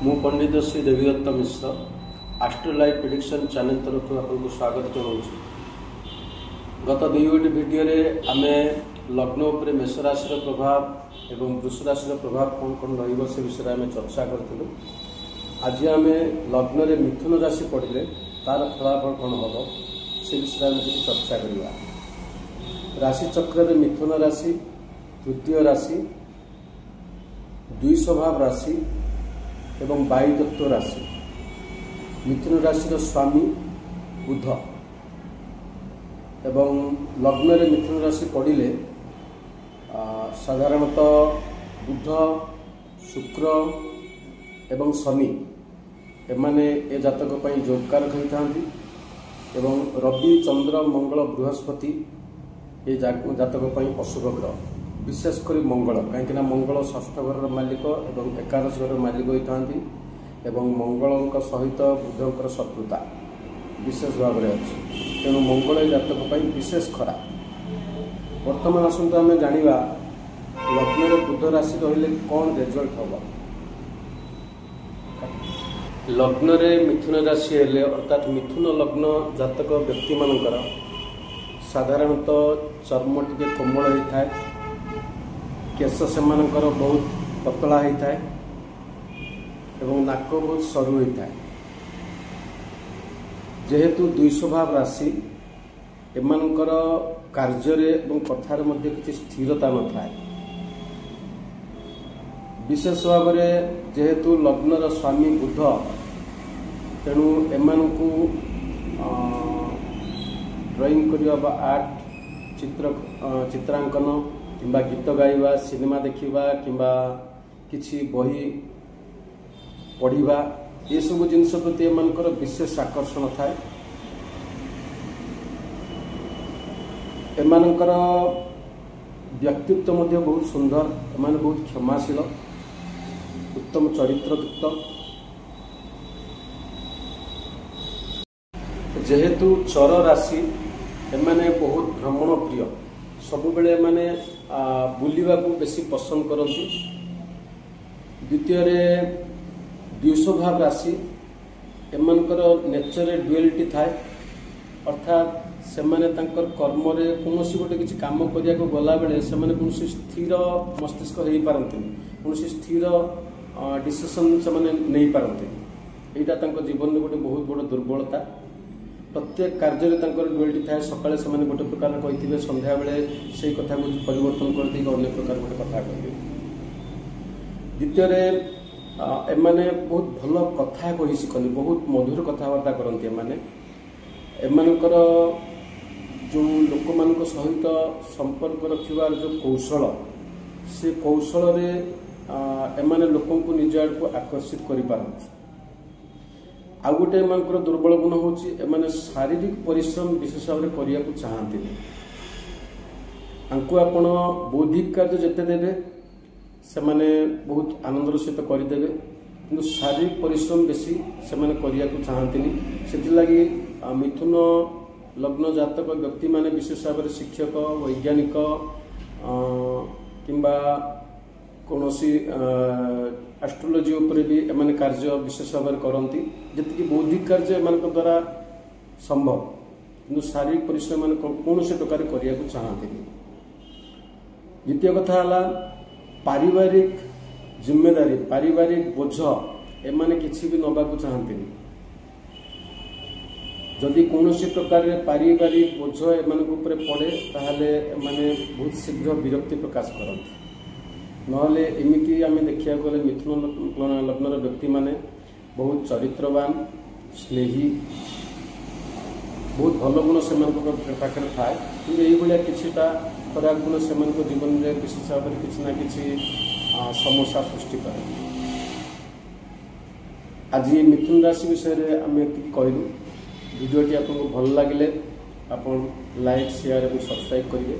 मु पंडित श्री देवीदत्त मिश्र astro life prediction channel तरफ आपको स्वागत जनाऊँ। गत दुई गोटी भिडियो आम लग्न उपर मेष राशि प्रभाव एवं वृष राशि प्रभाव कौन कौन रही से विषय आम चर्चा करूँ। आज आम लग्न रे मिथुन राशि पढ़ले तार फलाफल कौन हम से विषय आम कुछ चर्चा करवा। राशि चक्र रे मिथुन राशि तृतीय राशि द्वि स्वभाव राशि एवं वायु तत्व राशि। मिथुन राशि स्वामी बुध एवं लग्न रे मिथुन राशि पड़िले साधारणतः बुध शुक्र एवं शनि एमाने ए जातक पई जोगकारक होइथांती एवं रवि चंद्र मंगल बृहस्पति ए जातक पई अशुभ ग्रह। विशेषकर मंगल कहीं मंगल षष्ठ घर मालिक एवं एकादश घर मालिक होता एवं मंगल सहित बुधंकर शत्रुता विशेष भाव में अच्छी। तेणु मंगल जातक विशेष खराब। वर्तमान आसतु आम जाना लग्न रे बुध राशि रहिले कौन रिजल्ट हम। लग्न रे मिथुन राशि हेले अर्थात मिथुन लग्न जातक व्यक्ति मानकर साधारणतः चर्म टिके कोमल होता है, केश से बहुत पतला होता है एवं नाक बहुत सरू होता है। जेहेतु द्वि स्वभाव राशि एमानकर कार्य एवं कथार मध्य किसी स्थिरता न था। विशेष भाव में जेहेतु लग्नर स्वामी बुध तेणु एमानकु ड्राइंग करवा आर्ट चित्रांकन किंबा गीत गाइबा सिनेमा देखिबा किंबा किछि बही पढ़िबा ये सब जिनस प्रति एमानकर विशेष आकर्षण थाए। एमानकर व्यक्तित्व मध्य बहुत सुंदर, एमाने बहुत क्षमाशील, उत्तम चरित्रयुक्त। जेहेतु चर राशि एमाने बहुत भ्रमण प्रिय, सबुबले माने बुलिबा को बेसी पसंद करती। द्वितीय द्विस्वभाव राशि एमानकर नेचर डुअलिटी थाए अर्थात सेमाने तांकर कर्म रे कोनोसी गोटे किछि काम करिया को गला बेले सेमाने कोनोसी स्थिर मस्तिष्क हेई पारंती, कोनोसी स्थिर डिसिजन सेमाने नहीं पारंती। एटा तांकर जीवन में गोटे बहुत बड़ दुर्बलता। प्रत्येक कार्य डुअलिटी थाए। सकाळे सेमाने गोटे प्रकार कहिथिबे, संध्या बेले सेही कथा को परिवर्तन कर दै अन्य प्रकार गोटे कथा कहिबे। द्वितीय एमाने बहुत भल कथा कहि शिखनी, बहुत मधुर कथावार्ता करती। एमानकर जो लोक मान सहित संपर्क रखिबार जो कौशल से कौशल रे एमाने लोकों को निज आड़ को आकर्षित करि पारंती। आ गोटे एमानकर दुर्बल गुण होची एमाने शारीरिक परिश्रम विशेष भाव में करिया को चाहती। आंकु आपण बौद्धिक कार्य जेते देबे सेमाने बहुत आनंदर सहित करदेवे, किंतु शारीरिक परिश्रम बेसी सेमाने करिया को चाहती। सेथिलागी मिथुन लग्न जातक व्यक्ति माने विशेष भाव में शिक्षक वैज्ञानिक किंबा कौनसी एस्ट्रोलॉजी उपरे भी एमाने कार्य विशेष भाव में करती। जी बौद्धिक कार्य एम द्वारा संभव, किंतु शारीरिक परिश्रम कौन से प्रकार करिया को चाहती। द्वितीय कथा है पारिवारिक जिम्मेदारी, पारिवारिक बोझ एमाने किसी भी नबा को चाहती। जदि कौन सी प्रकार पारिवारिक बोझ एमान ऊपर पड़े ताहले एमाने बहुत शीघ्र विरक्ति प्रकाश करती। नहले एमिति आमे देखिया गले मिथुन लग्नर व्यक्ति माने बहुत चरित्रवान, स्नेही, बहुत भल गुण से पाखे थाए, कि यही किछिटा खराब गुण से जीवन में विशेष भाव में किसी ना कि समस्या सृष्टि करे। आज मिथुन राशि विषय आम कहलु। वीडियोटी आपको भल लगे आप लाइक शेयर और सब्सक्राइब करेंगे।